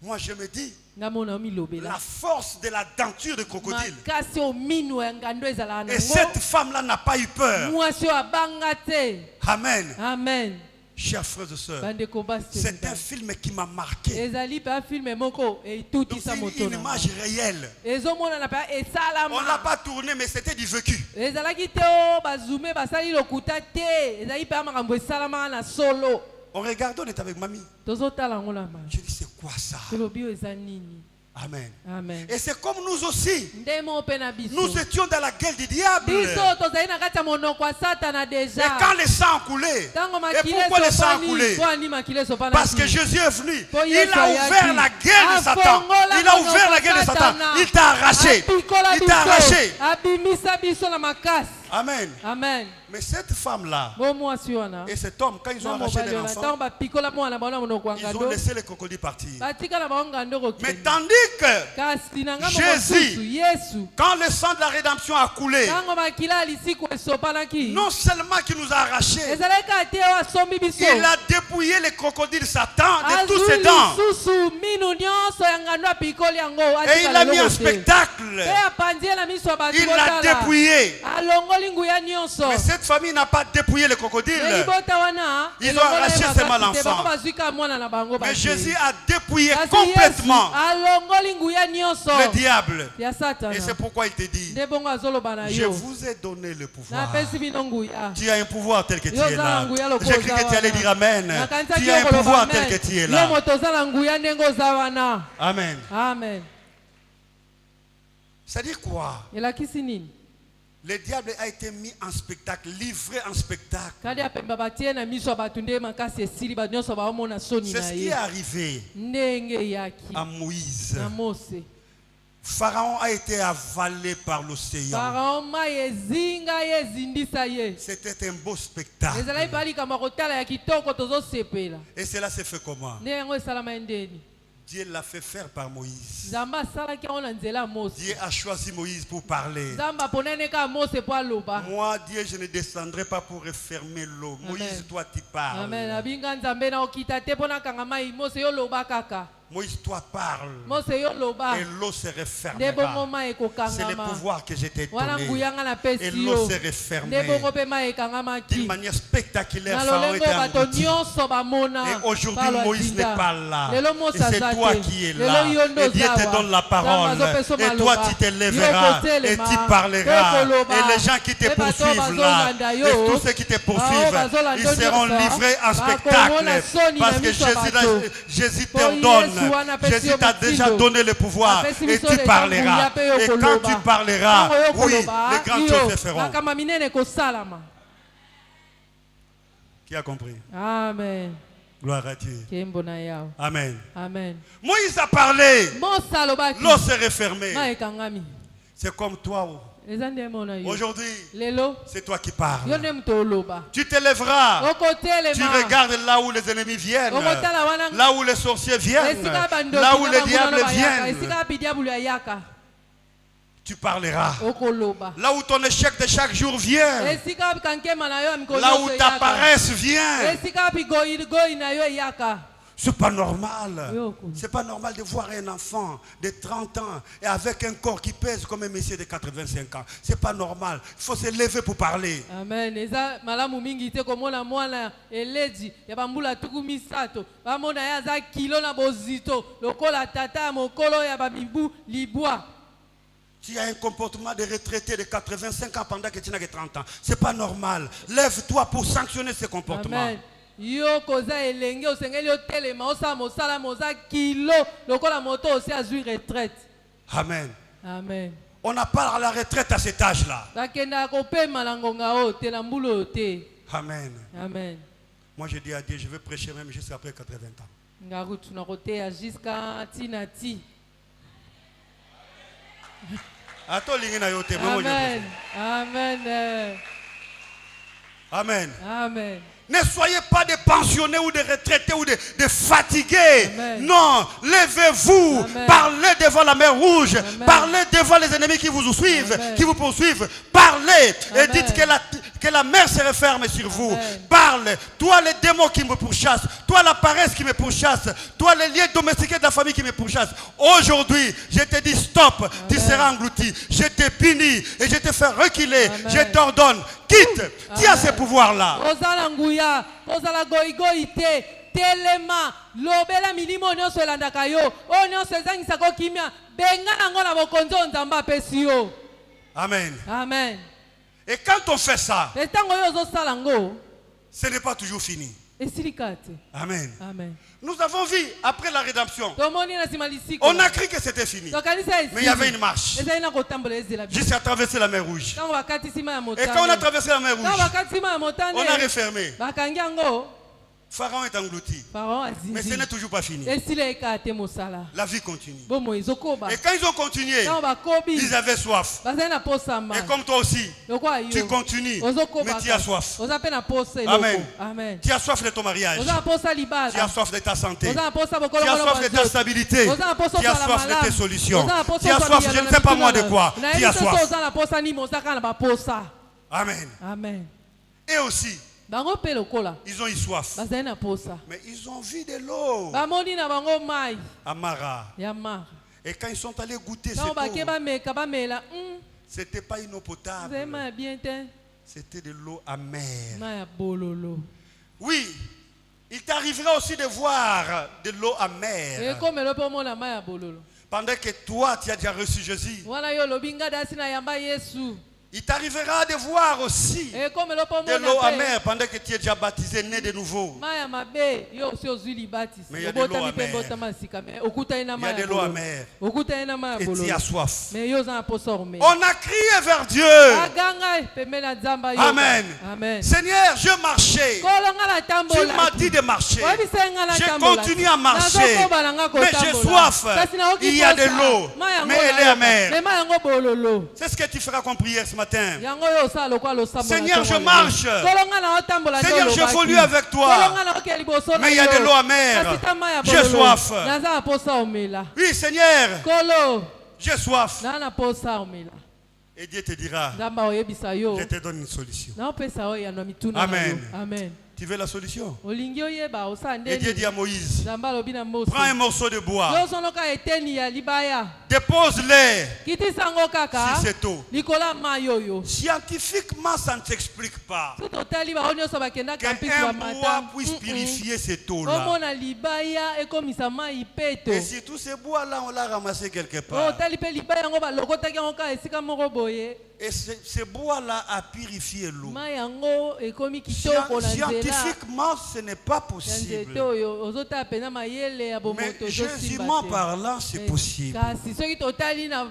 Moi je me dis, Ngamona milobela. la force de la denture du crocodile. Makasi o minu ya ngando ezala na. Et cette femme-là n'a pas eu peur. Mwasi o abanga te. Amen. Amen. Chers frères et sœurs, Bandeko basi. c'est un film qui m'a marqué. Ezali pa film moko e tuti sa Donc, moto une na. image réelle. Ezomona na pa esalama. On l'a pas tourné, mais c'était du vécu. ezalaki te o bazume basali lokuta te ezali mpe makambo esalama na solo. On regardait, on était avec mamie. Tozotala yango na ma Je dis, c'est quoi ça? tolobi oyo eza nini. Amen. Amen. Et c'est comme nous aussi. Ndemo mpe na biso Nous étions dans la gueule du diable. biso tozali na kati ya monoko ya satana Et deja. quand le sang coulait, Ntango et makila pourquoi le sang esopani coulait? po ani makila esopani. Parce que Jésus est venu. Po Il Yesu a ayaki. ouvert la gueule de Satan. Afongola Il a ouvert monoko la gueule de ya Satan. Satana. Il t'a arraché. Apikola Il t'a arraché. biso abimisa biso na makasi. Amen. Amen. Mais cette femme-là Bo mwasi wana et cet homme, quand ils ont na arraché mobali wana l'enfant, ntango bapikola mwana bango na monoko ya ils ont ngando laissé le crocodile partir. batika na bango ngando Mais kokende. tandis que kasi na ngambo Jésus, mosusu yesu quand le sang de la rédemption a coulé, ntango makila ya lisiku esopanaki non seulement qu'il nous a arrachés, ezalaki ate oyo asombi biso il a dépouillé le crocodile Satan de tous azwi ses dents. lisusu minu nyonso ya ngando apikoli yango Et il a mis un spectacle. mpe apandi ye na miso ya bato Il l'a kotala dépouillé. alongoli nguya nyonso. Mais cette famille n'a pas dépouillé le crocodile. Mais libota wana Ils ont elongola ye arraché makasi seulement te, l'enfant. bango bazwi ka mwana na bango Mais bakei. Jésus a dépouillé Kasi complètement Yesu alongoli nguya nyonso le diable. ya satana Et c'est pourquoi il te dit, nde bongo azoloba na je yo vous ai donné le pouvoir. napesi bino nguya. Tu as un pouvoir tel que tu Yo es za là. nguya lokola J'ai cru que tu allais dire Amen. Nakanisaki Tu yo as un koloba pouvoir amen. tel que tu es Yo là. moto oza na nguya ndenge oza wana. Amen. Amen. Ça dit quoi? Elakisi nini? Le diable a été mis en spectacle, livré en spectacle. Kadi apemba batie na miso ya bato nde makasi esili bato nyonso baomona soni C'est na ce qui est ye arrivé ndenge eyaki à Moïse. na Mose. Pharaon a été avalé par l'océan. Faraon mai ezinga ye ezindisa ye. C'était un beau spectacle. Ezalaki mpe likambo ya kotala ya kitoko tozosepela. Et cela s'est fait comment? Nde yango esalama ye ndeni. Dieu l'a fait faire par Moïse. Nzambe asalaki yango na nzela ya Mose. Dieu a choisi Moïse pour parler. Nzambe aponani kaka Mose mpo aloba. Moi, Dieu, je ne descendrai pas pour refermer l'eau. Moïse, toi, tu parles. Amen. Abinga Nzambe na okita te mpo nakanga mai. Mose yo loba kaka. Moïse, toi, parle. Mose yo loba. Et l'eau se Nde refermera. bongo mai C'est le ekokangama. pouvoir que je t'ai Wana donné. nguyanga na pesi Et yo. l'eau se Nde refermait. bongo mpe mai D'une ekangamaki. manière spectaculaire, Na Pharaon lolengo était bato englouti. nyonso bamona. Et aujourd'hui, Palo Moïse atinda. n'est pas là. Lelo Mose Et c'est aza toi te. qui es Lelo là. yo ndo Et Dieu oza te awa. donne la parole. Nzambe azopesa Et toi, maloba. tu te Yo lèveras. kotelema. Et tu parleras. Yo koloba. Et les gens qui te Et bato poursuivent là, bazolanda yo. et tous ceux qui te poursuivent, bazolanda ils seront nyonso. livrés en Bakomona spectacle. soni Parce na que miso ya bato. Jésus Po t'ordonne. Yesu Jésus t'a déjà donné le pouvoir et tu parleras. Et quand tu parleras, oui, les grandes choses se feront. Qui a compris? Amen. Gloire à Dieu. Amen. Amen. Moïse a parlé. L'eau s'est refermée. C'est comme toi. Aujourd'hui, c'est toi qui parles. Tu te lèveras. Tu regardes là où les ennemis viennent. Là où les sorciers viennent. Là où les diables viennent. Tu parleras. Là où ton échec de chaque jour vient. Là où ta paresse vient. C'est pas normal. C'est pas normal de voir un enfant de 30 ans et avec un corps qui pèse comme un monsieur de 85 ans. C'est pas normal. Il faut se lever pour parler. Amen. Tu as un comportement de retraité de 85 ans pendant que tu n'as que 30 ans. C'est pas normal. Lève-toi pour sanctionner ce comportement. Amen. Amen. Amen. On n'a pas la retraite à cet âge-là. Amen. Amen. Moi je dis à Dieu, je vais prêcher même jusqu'à après 80 ans. Amen. Amen. Amen. Amen. Ne soyez pas des pensionnés ou des retraités ou des fatigués. Amen. Non, levez-vous. Amen. Parlez devant la mer rouge. Amen. Parlez devant les ennemis qui vous suivent, Amen. Qui vous poursuivent. Parlez. Amen. Et dites que la mer se referme sur vous. Amen. Parle. Toi les démons qui me pourchassent. Toi la paresse qui me pourchasse. Toi les liens domestiqués de la famille qui me pourchassent. Aujourd'hui, je te dis stop. Amen. Tu seras englouti. Je te punis et je te fais reculer. Amen. Je t'ordonne. Quitte. Amen. Tu as ce pouvoir-là. Telema lobela milimo nyonso elandaka yo o nyonso ezangisaka kimia benga nango na bokonzi nzamba apesi yo. Amen. Amen. Et quand on fait ça, etango yo ozosala ngo, ce n'est pas toujours fini. Amen. Amen. Nous avons vu après la rédemption. On a cru que c'était fini. Mais il y avait une marche. Jusqu'à traverser la mer rouge. Et quand on a traversé la mer rouge, on a refermé. Pharaon est englouti. Mais ce n'est toujours pas fini. La vie continue. Et quand ils ont continué, ils avaient soif. Et comme toi aussi, tu continues, mais tu as soif. Amen. Tu as soif de ton mariage. Tu as soif de ta santé. Tu as soif de ta stabilité. Tu as soif de tes solutions. Tu as soif, je ne sais pas moi de quoi. Tu as soif. Amen. Amen. Et aussi, ils ont eu soif. Mais ils ont vu de l'eau. Amara. Et quand ils sont allés goûter cette eau, c'était pas une eau potable. C'était de l'eau amère. Oui, il t'arrivera aussi de voir de l'eau amère. Pendant que toi, tu as déjà reçu Jésus. Il t'arrivera de voir aussi de l'eau amère pendant que tu es déjà baptisé, né de nouveau. Mais il y a de l'eau amère. Il y a de l'eau amère. Et tu as soif. On a crié vers Dieu. Amen. Amen. Seigneur, je marchais. Tu m'as dit de marcher. Je continue à marcher. Mais j'ai soif. Il y a de l'eau. Mais elle est amère. C'est ce que tu feras comme prière ce matin. Seigneur, je marche. Seigneur, j'évolue avec toi. Mais il y a de l'eau amère. J'ai soif. Oui, Seigneur, j'ai soif. Et Dieu te dira, je te donne une solution. Amen. Amen. Tu veux la solution? Et Dieu dit à Moïse, prends un morceau de bois, dépose-les sur cette eau. Scientifiquement, ça ne s'explique pas qu'un bois puisse purifier cette eau-là. Et surtout ce bois-là, on l'a ramassé quelque part. Et ce bois-là a purifié l'eau. mai yango ekomi kitoko na nzela. Scientifiquement, ce n'est pas possible. nzete oyo ozotala pena mayele ya Mais bomoto Jésus-ment parlant, c'est possible. kasi soki totali na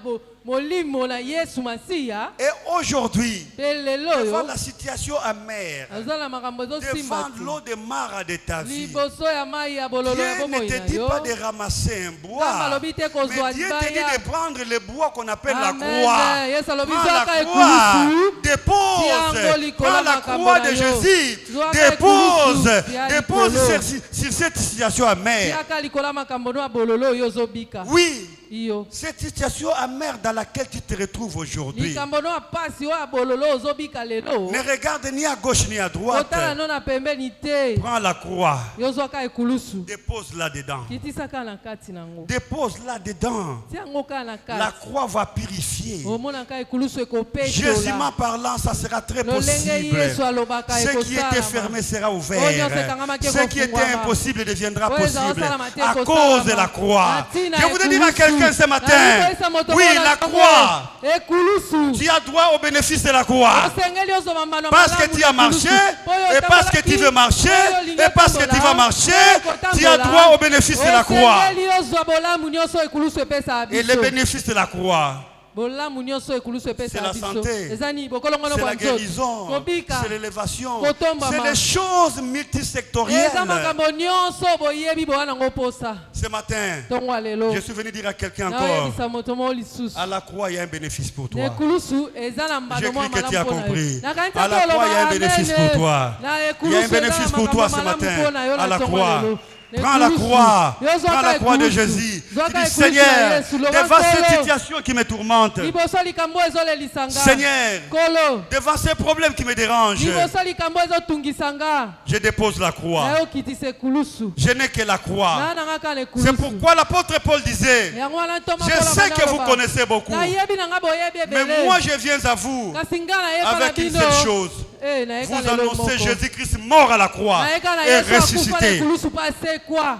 molimo na Yesu Masiya. Et aujourd'hui, lelo devant yo la situation amère, azala makambo ezosimba devant l'eau de mare de ta vie, liboso ya mai ya bololo ya Dieu ne bomoi te na dit yo pas de ramasser un bois, Nzambe alobi te kozwa mais Dieu te dit libaya. de prendre le bois qu'on appelle la Amen. croix. Yesu alobi Prends zwaka la croix, ekulusu dépose, tiango likolo prends la makambo croix na de yo. Jésus, Zwaka dépose, ekulusu, tia dépose likolo. sur cette situation amère. tiaka likolo ya makambo no ya bololo oyo ozobika Oui, iyo cette situation amère dans laquelle tu te retrouves aujourd'hui. likambo no ya pasi oyo ya bololo ozobika lelo Ne regarde ni à gauche ni à droite. otala no na pembeni te Prends la croix, yo zwaka ekulusu dépose là-dedans. kitisa kaka na kati nango Dépose là-dedans. tia yango kaka na La kati croix va purifier. omonaka ekulusu Jésus ekopetola m'en parlant, ça sera très lolenge possible. Yesu alobaka Ce qui était ekosalama fermé sera Oyo ouvert. sekangamaki Ce qui était ekofungwama. impossible deviendra Oyo possible ezaosalama te à ekosalama. cause de la croix. Natina Je voudrais dire à ekulusu. quelqu'un ce matin, Nalipesa moto oui, mwana la sango. croix, ekulusu tu as droit au bénéfice de la croix. osengeli ozwa mambano Parce que malamu tu as na marché, ekulusu. Po oyo et parce que tu veux marcher, otambolaki, oyo olingi et parce que tu vas otambola, marcher, oyo tu as okotambola. droit au bénéfice de la croix. osengeli ozwa bolamu nyonso ekulusu epesa Et le biso bénéfice de la croix, bolamu nyonso ekulusu c'est epesa la biso santé, eza nini bokolongono c'est bwa la nzoto guérison, kobika c'est l'élévation, kotombama. c'est les choses multisectorielles. eza makambo nyonso boyebi boya nango posa Ce matin, ntongo ya lelo je suis venu dire à quelqu'un encore, naoyebisa moto moko lisusu à la croix, il y a un bénéfice pour na toi. ekulusu eza na mbano J'ai mwa cru que tu as malamu mpo na compris. yo nakanisi À la ata croix, il y a un oloba bénéfice amen. pour toi. Na Il y a ekulusu un eza na bénéfice pour toi ce makambo malamu mpo na yo matin. À na la ntongo ya croix. lelo. Prends la croix. Yo zwaka Prends la croix de ekulusu. Jésus. Tu Zwaka dis, ekulusu ya Seigneur, Yesu. Loba devant cette Nkolo. situation qui me tourmente, liboso likambo ezolelisanga Seigneur, kolo devant ces problèmes qui me dérangent, liboso likambo ezotungisanga je dépose la croix. naye okitisa ekulusu Je n'ai que la croix. naa nanga kaka na C'est ekulusu pourquoi l'apôtre Paul disait, yango wana ntoma je sais que vous connaissez beaucoup, nayebi nanga boyebi mais ebele moi je viens à vous kasi nga nayeba na avec une bino seule chose. nayeka Vous lelo annoncez moko Jésus-Christ mort à la croix nayeka na et yesu akufa na ressuscité. ekulusu mpo asekwa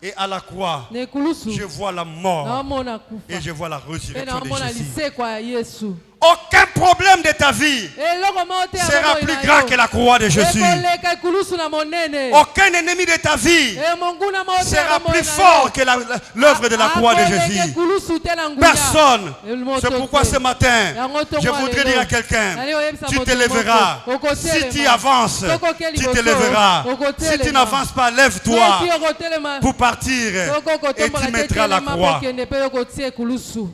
Et à la croix, na ekulusu je vois la mort naomona et kufa je vois la mpe résurrection de naomona Jésus. lisekwa ya yesu Aucun problème de ta vie eloko moko te ya sera bomoi plus na grand yo. que la croix de Jésus. ekoleka ekulusu na monene Aucun ennemi de ta vie monguna moko te ya sera bomoi plus na yo. fort que l'œuvre de la croix de Akoleka Jésus. ekulusu te na nguya. Personne. Moto C'est pourquoi te. ce matin, Yango tongo je ya voudrais lelo. dire à quelqu'un, Nali oyebisa tu moto te lèveras. moko. Okotelema. Si tu avances, Soko okeli tu te liboso. lèveras. Okotelema. Si tu n'avances pas, lève-toi Soki okotelema. pour partir Soko et okotombola tu te mettras la telema croix. mpe okende mpe okotia ekulusu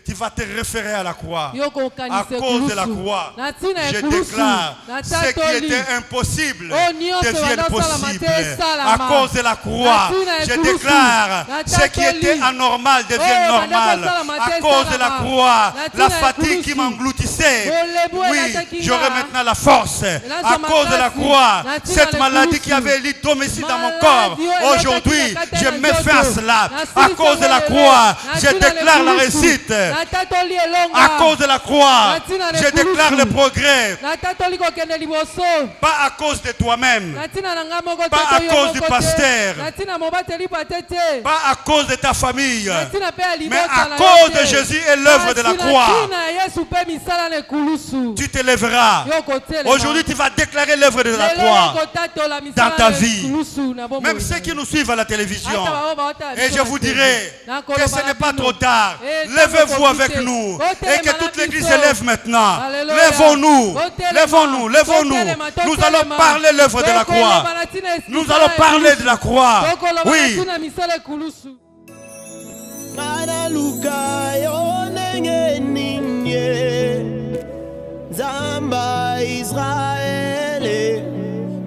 Tu vas te référer à la croix. yo À kokanisa cause de la ekulusu croix, na ntina je ekulusu déclare na ce qui tatoli était impossible Oh, nyonso devienne banda osalama possible. te esalama. À cause de la croix, Na ntina je ekulusu. déclare Na ce qui tatoli. était anormal devient Oh, banda normal. osalama te À cause de la esalama. croix, Na la ntina fatigue ekulusu. qui m'engloutissait, Bolebu oui, elatakinga. j'aurai maintenant la force. À Nazwa cause de la makasi. croix, Na ntina cette maladie ekulusu. qui avait élu domicile dans mon Maladi corps, oyo aujourd'hui, elatakinga je kata na mets fin à nzoto. cela. Na À cause de la silisa croix, Na je ntina déclare la ekulusu. réussite. Na tatoli elonga. À cause de la croix, Natina je ekulusu. déclare le progrès. na tatoli kokende liboso Pas à cause de toi-même, na ntina na ngai moko te Pas to à yo cause moko du te. pasteur. na ntina mobateli pate te pas à cause de ta famille, na ntina mpe ya mais libota à na cause yo te. de Jésus et l'œuvre de la Kasi na croix. ntina ya yesu mpe misala na ekulusu Tu te lèveras. yo kotelema. Aujourd'hui, tu vas déclarer l'œuvre de la Lelo croix. yokotatola misala dans ta na vie. ekulusu na bomoi Même na ceux yo. qui nous suivent à la télévision. Ata bao baotala Et biso je na vous TV. dirai Nakoloba que ce na n'est pas bino. trop tard. Eh, Levez-vous tango avec profite. nous. Botelema Et que na toute l'église biso. se lève maintenant. Alléluia. Levons-nous. Botelema. Levons-nous. Levons-nous. Botelema, Nous totelema. allons parler l'œuvre de la croix. Tokoloba na ntina esika Nous allons ya parler ekulusu. de la croix. Tokoloba na Oui. ntina misala ekulusu Mana luka yo nenge ninye Zamba Israele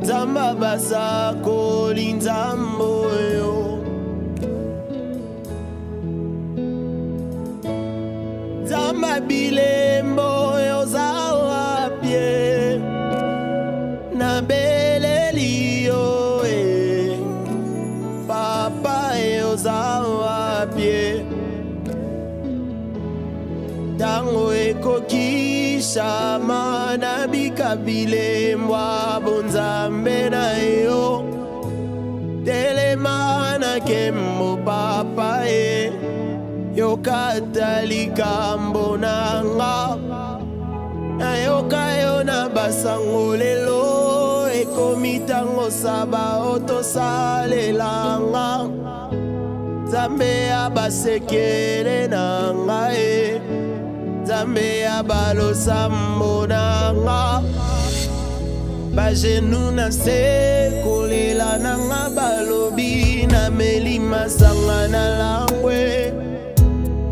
Zamba basakoli nzambo yo Zamba bilembo yo zawapye Na beleli yo Papa yo zawapye Tango ekokisha mana bikabilembwa bonzambe na yo Telemana kembo papa yo katalika mbonanga tozoluka sango lelo ekomi ntango saba otosalelanga Nzambe ya basekele na ngai Nzambe ya balosambo na nga Bajenu na se kolela na nga balobi na meli masanga na langwe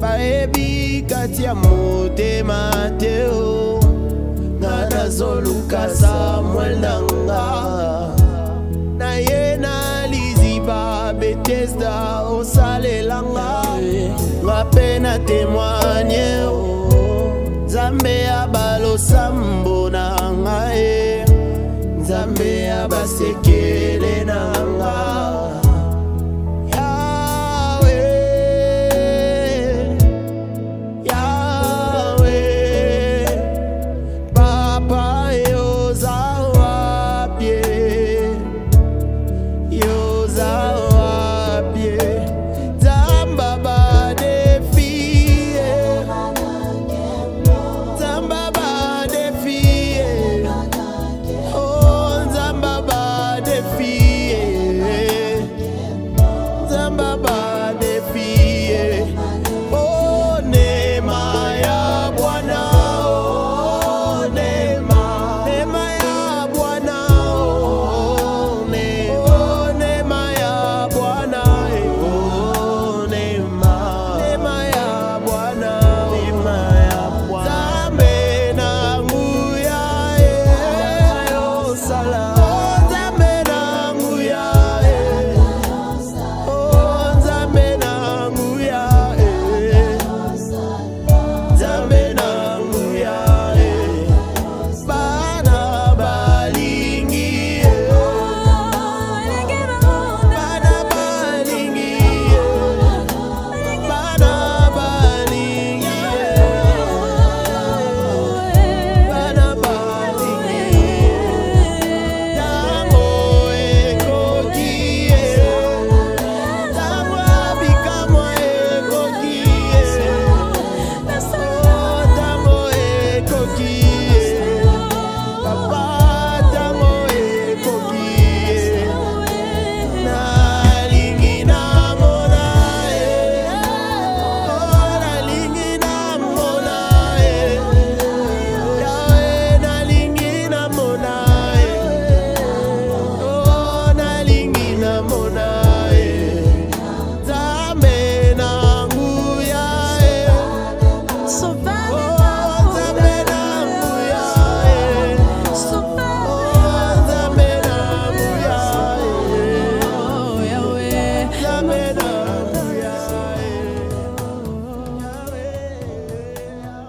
Baebi kati ya motema te o Nga nazoluka Samuel na nga Na ye na liziba Bethesda osalelanga Nga pe na témoigne o Nzambe ya balosambo na nga Nzambe ya basekele na